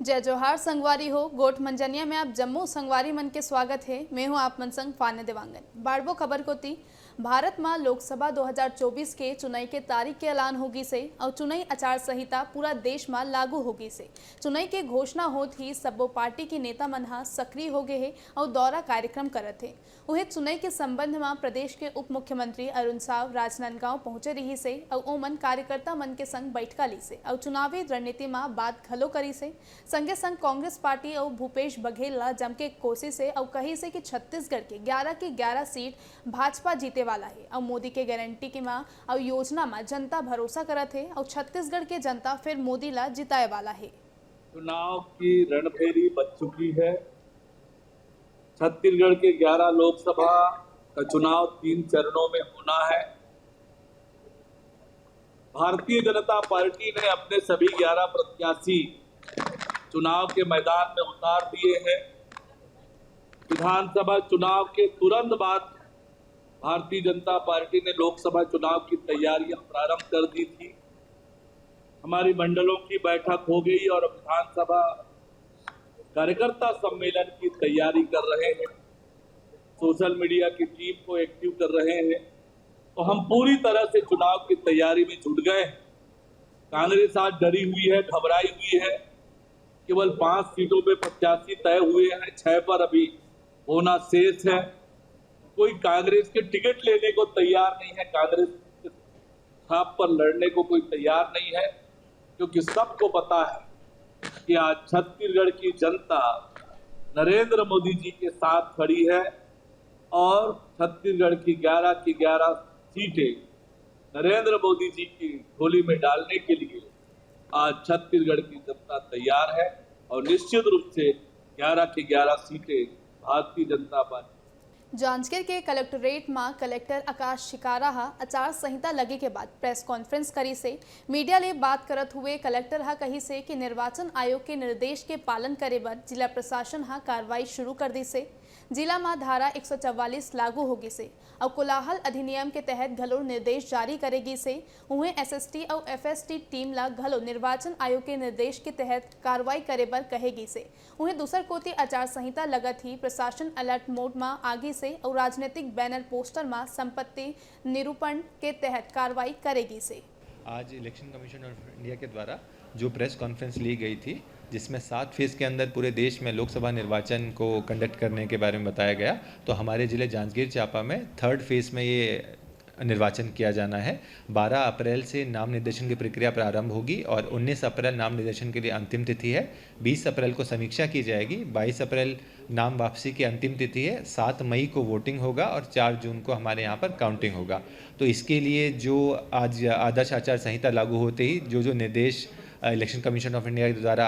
जय जोहार संगवारी हो गोठ मंजनिया में आप जम्मू संगवारी मन के स्वागत है। मैं हूं आप मन संग फाने देवांगन। बाड़बो खबर को ती भारत में लोकसभा 2024 के चुनाई के तारीख के ऐलान होगी से और चुनाई आचार संहिता पूरा देश में लागू होगी से चुनाई के घोषणा होत ही सबो पार्टी के नेता मन हा सक्रिय हो गए है और दौरा कार्यक्रम करत है। वही चुनाई के संबंध में प्रदेश के उप मुख्यमंत्री अरुण साव राजनांदगांव पहुंचे रही से और ओमन कार्यकर्ता मन के संग बैठका ली से और चुनावी रणनीति में बात घलो करी से संगे संग कांग्रेस पार्टी और भूपेश बघेल ला जम के कोशिश है और कही से कि छत्तीसगढ़ के 11 की 11 सीट भाजपा जीते वाला है और मोदी के गारंटी की माँ और योजना में जनता भरोसा करत है और छत्तीसगढ़ के जनता फिर मोदी ला जिताए वाला है। चुनाव की रणभेरी बच चुकी है। छत्तीसगढ़ के 11 लोकसभा का चुनाव 3 चरणों में होना है। भारतीय जनता पार्टी ने अपने सभी 11 प्रत्याशी चुनाव के मैदान में उतार दिए हैं। विधानसभा चुनाव के तुरंत बाद भारतीय जनता पार्टी ने लोकसभा चुनाव की तैयारियां प्रारंभ कर दी थी। हमारी मंडलों की बैठक हो गई और विधानसभा कार्यकर्ता सम्मेलन की तैयारी कर रहे हैं। सोशल मीडिया की टीम को एक्टिव कर रहे हैं। तो हम पूरी तरह से चुनाव की तैयारी में जुट गए। कांग्रेस आज डरी हुई है, घबराई हुई है। केवल 5 सीटों पे प्रत्याशी तय हुए हैं, 6 पर अभी होना शेष है। कोई कांग्रेस के टिकट लेने को तैयार नहीं है, कांग्रेस के छाप पर लड़ने को कोई तैयार नहीं है, क्योंकि सबको पता है कि आज छत्तीसगढ़ की जनता नरेंद्र मोदी जी के साथ खड़ी है और छत्तीसगढ़ की 11 की 11 सीटें नरेंद्र मोदी जी की झोली में डालने के लिए आज छत्तीसगढ़ की जनता तैयार है और निश्चित रूप से 11 की 11 सीटें भारतीय जनता पार्टी। जांजगीर के कलेक्टोरेट में कलेक्टर आकाश शिकारा आचार संहिता लगे के बाद प्रेस कॉन्फ्रेंस करी से मीडिया ले बात करत हुए कलेक्टर कही से कि निर्वाचन आयोग के निर्देश के पालन करे बर जिला प्रशासन कार्रवाई शुरू कर दी से जिला में धारा 144 लागू होगी से और कोलाहल अधिनियम के तहत घलो निर्देश जारी करेगी से उन्हें एसएसटी और एफएसटी टीम ला घलो निर्वाचन आयोग के निर्देश के तहत कार्रवाई करे बर कहेगी से उन्हें दूसर कोती आचार संहिता लगत ही प्रशासन अलर्ट मोड में आगे से और राजनीतिक बैनर पोस्टर में संपत्ति निरूपण के तहत कार्रवाई करेगी से। आज इलेक्शन कमीशन ऑफ इंडिया के द्वारा जो प्रेस कॉन्फ्रेंस ली गई थी जिसमें 7 फेज़ के अंदर पूरे देश में लोकसभा निर्वाचन को कंडक्ट करने के बारे में बताया गया, तो हमारे ज़िले जांजगीर चांपा में 3rd फेज़ में ये निर्वाचन किया जाना है। 12 अप्रैल से नाम निर्देशन की प्रक्रिया प्रारंभ होगी और 19 अप्रैल नाम निर्देशन के लिए अंतिम तिथि है। 20 अप्रैल को समीक्षा की जाएगी। 22 अप्रैल नाम वापसी की अंतिम तिथि है। 7 मई को वोटिंग होगा और 4 जून को हमारे यहाँ पर काउंटिंग होगा। तो इसके लिए जो आज आदर्श आचार संहिता लागू होते ही जो निर्देश इलेक्शन कमीशन ऑफ इंडिया के द्वारा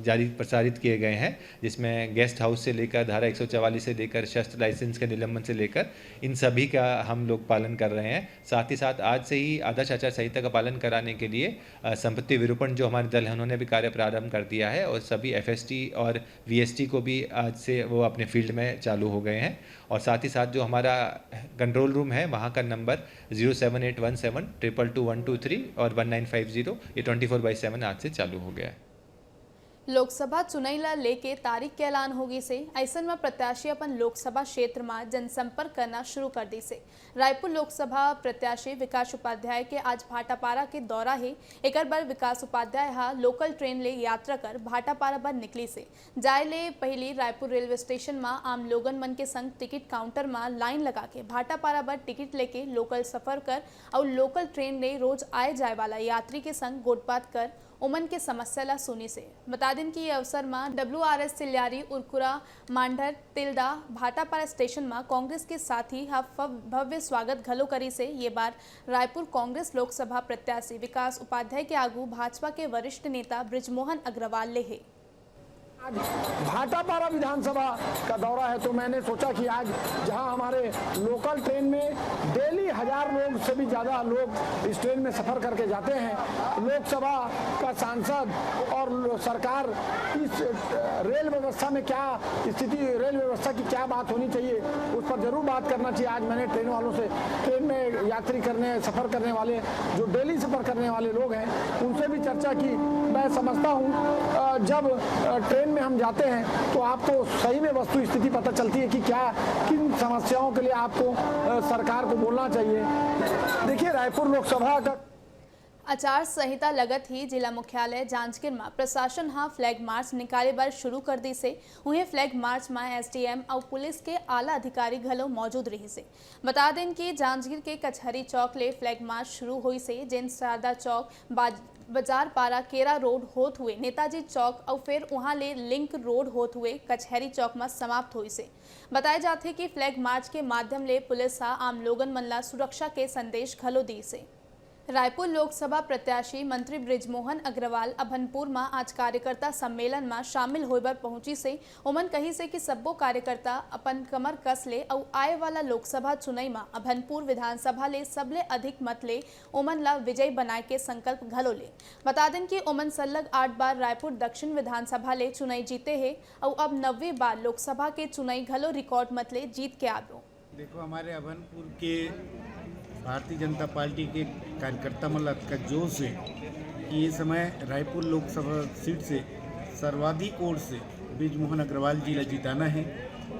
जारी प्रसारित किए गए हैं, जिसमें गेस्ट हाउस से लेकर धारा 144 से लेकर शस्त्र लाइसेंस के निलंबन से लेकर इन सभी का हम लोग पालन कर रहे हैं। साथ ही साथ आज से ही आदर्श आचार संहिता का पालन कराने के लिए संपत्ति विरूपण जो हमारे दल है उन्होंने भी कार्य प्रारंभ कर दिया है और सभी एफएसटी और वीएसटी को भी आज से वो अपने फील्ड में चालू हो गए हैं। और साथ ही साथ जो हमारा कंट्रोल रूम है वहाँ का नंबर 07817 222 123 और 1950 ये 24/7 आज से चालू हो गया है। लोकसभा चुनाई ला लेके तारीख के ऐलान होगी से ऐसन में प्रत्याशी अपन लोकसभा क्षेत्र में जनसंपर्क करना शुरू कर दी से रायपुर लोकसभा प्रत्याशी विकास उपाध्याय के आज भाटापारा के दौरा है। एक बार विकास उपाध्याय लोकल ट्रेन ले यात्रा कर भाटापारा पर निकली से जाए ले पहली रायपुर रेलवे स्टेशन में आम लोगन मन के संग टिकट काउंटर में लाइन लगा के भाटापारा पर टिकट लेके लोकल सफर कर और लोकल ट्रेन ले रोज आए जाए वाला यात्री के संग गोटबात कर उमन के समस्या ला सुनी से बता दिन की अवसर में WRS सिल्यारी उरकुरा मांडर तिल्दा भाटापारा स्टेशन में कांग्रेस के साथ ही भव्य स्वागत घलो करी से ये बार रायपुर कांग्रेस लोकसभा प्रत्याशी विकास उपाध्याय के आगू भाजपा के वरिष्ठ नेता ब्रिजमोहन अग्रवाल ले है। आज भाटापारा विधानसभा का दौरा है, तो मैंने सोचा कि आज जहां हमारे लोकल ट्रेन में डेली 1000 लोग से भी ज़्यादा लोग इस ट्रेन में सफ़र करके जाते हैं, लोकसभा का सांसद और सरकार इस रेल व्यवस्था में क्या स्थिति, रेल व्यवस्था की क्या बात होनी चाहिए, उस पर जरूर बात करना चाहिए। आज मैंने ट्रेन वालों से, ट्रेन में यात्री सफ़र करने वाले, जो डेली सफ़र करने वाले लोग हैं, उनसे भी चर्चा की। मैं समझता हूँ जब ट्रेन में हम जाते हैं तो आपको सही में वस्तु स्थिति पता चलती है कि क्या, किन समस्याओं के लिए आपको सरकार को बोलना चाहिए। देखिए, रायपुर लोकसभा का आचार संहिता लगत ही जिला मुख्यालय जांजगीर में प्रशासन हाँ फ्लैग मार्च निकाले बार शुरू कर दी से। उन्हें फ्लैग मार्च में एसडीएम और पुलिस के आला अधिकारी घलो मौजूद रही से। बता दें कि जांजगीर के कचहरी चौक ले फ्लैग मार्च शुरू हुई से, जिन शारदा चौक, बाजार पारा, केरा रोड होत हुए नेताजी चौक और फिर वहां ले लिंक रोड होत हुए कचहरी चौक में समाप्त हुई से। बताए जाते कि फ्लैग मार्च के माध्यम ले पुलिस आम लोगन मन ला सुरक्षा के संदेश घलो दी से। रायपुर लोकसभा प्रत्याशी मंत्री बृजमोहन अग्रवाल अभनपुर में आज कार्यकर्ता सम्मेलन में शामिल होकर पहुंची से। उमन कही से कि सब्बो कार्यकर्ता अपन कमर कस ले और आए वाला लोकसभा चुनाव में अभनपुर विधानसभा ले सबले अधिक मत ले उमन ला विजय बनाए के संकल्प घलो ले। बता दें कि उमन सलग 8 बार रायपुर दक्षिण विधानसभा ले चुनाव जीते है और अब 9वीं बार लोकसभा के चुनाव घलो रिकॉर्ड मत ले जीत के आयो। देखो, हमारे अभनपुर के भारतीय जनता पार्टी के कार्यकर्ता मल्लत का जोश है कि ये समय रायपुर लोकसभा सीट से सर्वाधिक वोट से बृजमोहन अग्रवाल जी ला जिताना है।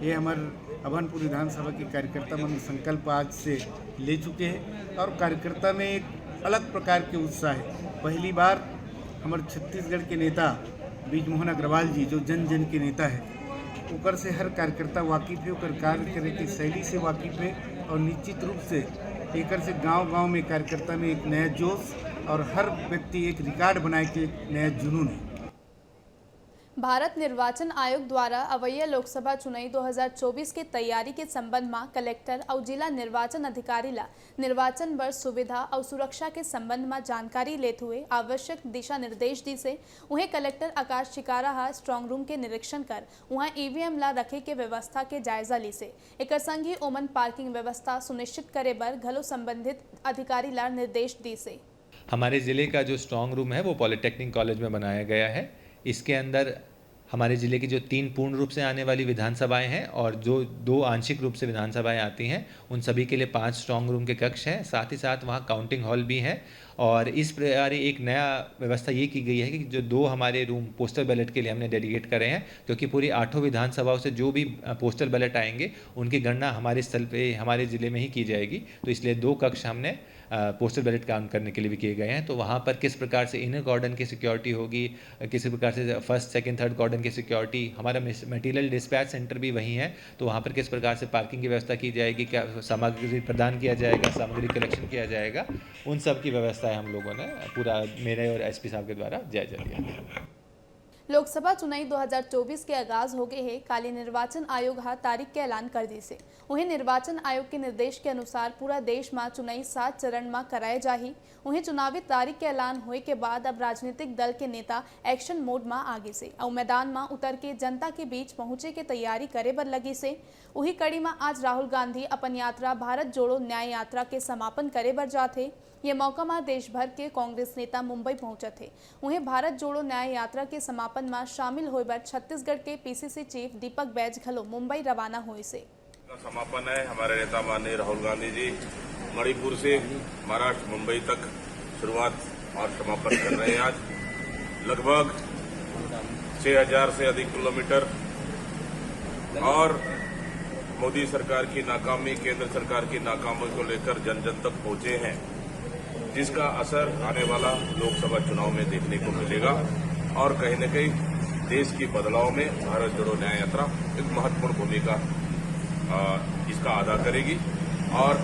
ये हमारे अभनपुर विधानसभा के कार्यकर्ता मन संकल्प आज से ले चुके हैं और कार्यकर्ता में एक अलग प्रकार के उत्साह है। पहली बार हमारे छत्तीसगढ़ के नेता बृजमोहन अग्रवाल जी, जो जन जन के नेता है, ऊपर से हर कार्यकर्ता वाकिफ है, ओकर कार्य करे की शैली से वाकिफ है और निश्चित रूप से एकर से गांव-गांव में कार्यकर्ता में एक नया जोश और हर व्यक्ति एक रिकॉर्ड बनाए के एक नया जुनून है। भारत निर्वाचन आयोग द्वारा अवैया लोकसभा चुनाव 2024 के तैयारी के संबंध में कलेक्टर और जिला निर्वाचन अधिकारी ला निर्वाचन बर सुविधा और सुरक्षा के संबंध में जानकारी लेते हुए आवश्यक दिशा निर्देश दी से। उन्हें कलेक्टर आकाश चिकारा स्ट्रांग रूम के निरीक्षण कर वहां ईवीएम ला रखे के व्यवस्था के जायजा ली से। एक संग ही ओमन पार्किंग व्यवस्था सुनिश्चित करे बर घलो संबंधित अधिकारी ला निर्देश दी से। हमारे ज़िले का जो स्ट्रांग रूम है वो पॉलिटेक्निक कॉलेज में बनाया गया है। इसके अंदर हमारे ज़िले की जो 3 पूर्ण रूप से आने वाली विधानसभाएं हैं और जो 2 आंशिक रूप से विधानसभाएं आती हैं, उन सभी के लिए 5 स्ट्रांग रूम के कक्ष हैं। साथ ही साथ वहाँ काउंटिंग हॉल भी है। और इस प्रकार एक नया व्यवस्था ये की गई है कि जो 2 हमारे रूम पोस्टल बैलेट के लिए हमने डेडिकेट करे हैं, क्योंकि पूरी 8 विधानसभाओं से जो भी पोस्टल बैलेट आएंगे उनकी गणना हमारे स्थल पे, हमारे ज़िले में ही की जाएगी। तो इसलिए 2 कक्ष हमने पोस्टल बैलेट काउंट करने के लिए भी किए गए हैं। तो वहाँ पर किस प्रकार से इनर कॉर्डन की सिक्योरिटी होगी, किसी प्रकार से फर्स्ट सेकंड थर्ड कॉर्डन की सिक्योरिटी, हमारा मटेरियल डिस्पैच सेंटर भी वहीं है, तो वहाँ पर किस प्रकार से पार्किंग की व्यवस्था की जाएगी, क्या सामग्री प्रदान किया जाएगा, सामग्री कलेक्शन किया जाएगा, उन सब की व्यवस्था है हम लोगों ने पूरा मेरे और एसपी साहब के द्वारा जायजा लिया। लोकसभा चुनाव 2024 के आगाज हो गए है। काली निर्वाचन आयोग तारीख के ऐलान कर दी से। उन्हें निर्वाचन आयोग के निर्देश के अनुसार पूरा देश में चुनाव 7 चरण में कराए जाही। उन्हें चुनावी तारीख के ऐलान होने के बाद अब राजनीतिक दल के नेता एक्शन मोड में आगे से और मैदान में उतर के जनता के बीच पहुंचे के तैयारी करे बर लगी से। वही कड़ी में आज राहुल गांधी अपन यात्रा भारत जोड़ो न्याय यात्रा के समापन करे बर जाते। ये मौका में देश भर के कांग्रेस नेता मुंबई पहुंचे थे। उन्हें भारत जोड़ो न्याय यात्रा के समापन में शामिल होए बर छत्तीसगढ़ के पीसीसी चीफ दीपक बैज घलो मुंबई रवाना हुए से। समापन है। हमारे नेता माननीय राहुल गांधी जी मणिपुर से महाराष्ट्र मुंबई तक शुरुआत और समापन कर रहे हैं। आज लगभग 6000 से अधिक किलोमीटर और मोदी सरकार की नाकामी, केंद्र सरकार की नाकामी को लेकर जन जन तक पहुंचे हैं, जिसका असर आने वाला लोकसभा चुनाव में देखने को मिलेगा। और कहीं न कहीं देश की बदलाव में भारत जोड़ो न्याय यात्रा एक महत्वपूर्ण भूमिका इसका अदा करेगी। और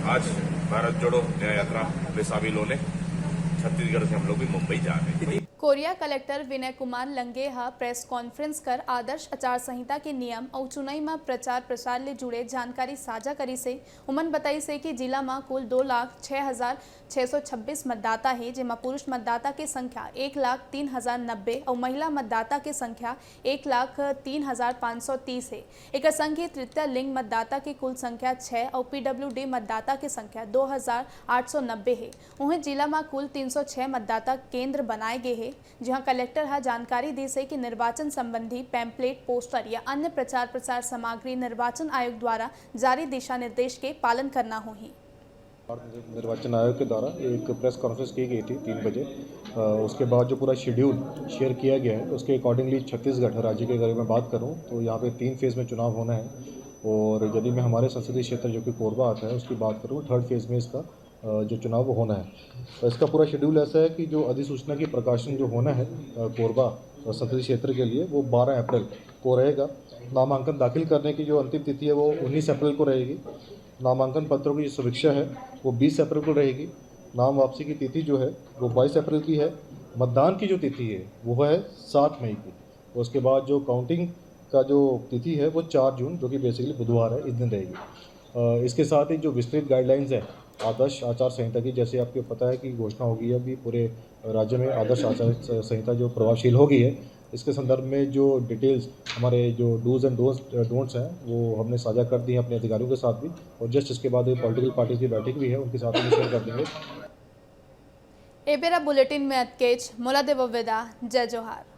आज भारत जोड़ो न्याय यात्रा में शामिल होने छत्तीसगढ़ से हम लोग भी मुंबई जा रहे हैं। Korea collector Vinay Kumar लंगेहा press conference कर आदर्श आचार संहिता के नियम और चुनाई में प्रचार प्रसार ले जुड़े जानकारी साझा करी से उमन बताई से कि जिला में कुल 2,06,626 मतदाता है, जिसमें पुरुष मतदाता की संख्या 1,03,090 और महिला मतदाता की संख्या 1,03,530 है। एक संघीय तृतीय लिंग मतदाता की कुल संख्या 6 और PWD मतदाता की संख्या 2,890 है। वहीं जिला में कुल 306 मतदाता केंद्र बनाए गए हैं, जहां कलेक्टर हा जानकारी दी से कि निर्वाचन संबंधी पैम्पलेट, पोस्टर या अन्य प्रचार प्रसार सामग्री निर्वाचन आयोग द्वारा जारी दिशा निर्देश के पालन करना होगी। निर्वाचन आयोग के द्वारा एक प्रेस कॉन्फ्रेंस की गई थी 3 बजे। उसके बाद जो पूरा शेड्यूल शेयर किया गया है उसके अकॉर्डिंगली छत्तीसगढ़ राज्य के अगर मैं बात करूं तो यहाँ पे 3 फेज़ में चुनाव होना है। और यदि मैं हमारे संसदीय क्षेत्र जो कि कोरबा आता है उसकी बात करूँ, 3rd फेज़ में इसका जो चुनाव होना है। तो इसका पूरा शेड्यूल ऐसा है कि जो अधिसूचना की प्रकाशन जो होना है कोरबा संसदीय क्षेत्र के लिए वो 12 अप्रैल को रहेगा। नामांकन दाखिल करने की जो अंतिम तिथि है वो 19 अप्रैल को रहेगी। नामांकन पत्रों की जो समीक्षा है वो 20 अप्रैल को रहेगी। नाम वापसी की तिथि जो है वो 22 अप्रैल की है। मतदान की जो तिथि है वो है 7 मई की। उसके बाद जो काउंटिंग का जो तिथि है वो 4 जून, जो कि बेसिकली बुधवार है, इस दिन रहेगी। इसके साथ ही जो विस्तृत गाइडलाइंस है आदर्श आचार संहिता की, जैसे आपको पता है कि घोषणा हो गई है अभी पूरे राज्य में आदर्श आचार संहिता जो प्रभावशील हो गई है, इसके संदर्भ में जो डिटेल्स हमारे जो डूज एंड डोंट्स हैं वो हमने साझा कर दी हैं अपने अधिकारियों के साथ भी। और जस्ट इसके बाद पॉलिटिकल पार्टीज की बैठक भी है, उनके साथ भी शेयर कर देंगे। एबेरा बुलेटिन में अटकेच मोला देव विदा। जय जोहार।